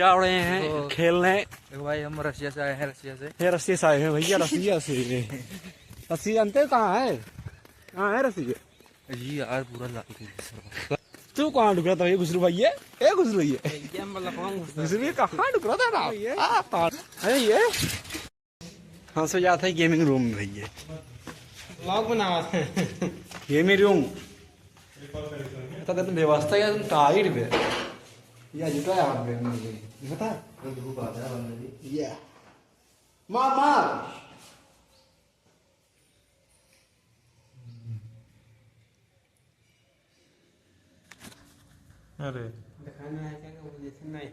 जा रहे हैं खेलने। देखो भाई हम रशिया से आए हैं, रशिया से। ये रस्सी से आए हैं भैया, रसिया से। रस्सी जानते हो कहाँ है? कहाँ है रस्सी? जी यार पूरा लाल। तू कहाँ ढुक रहा था ये घुसरू भैया? ए घुसरू भैया, घुसरू कहाँ ढुक रहा था ना? अरे ये हाँ सो जाता है गेमिंग रूम में भैया। व्लॉग बनावा थे। गेमिंग रूम तो तुम व्यवस्था या तुम टाइट पे या जुटा है आप पे मुझे पता है। धूप आता है बंदे की। ये मार मार। अरे दिखाना है क्या, वो जैसे नहीं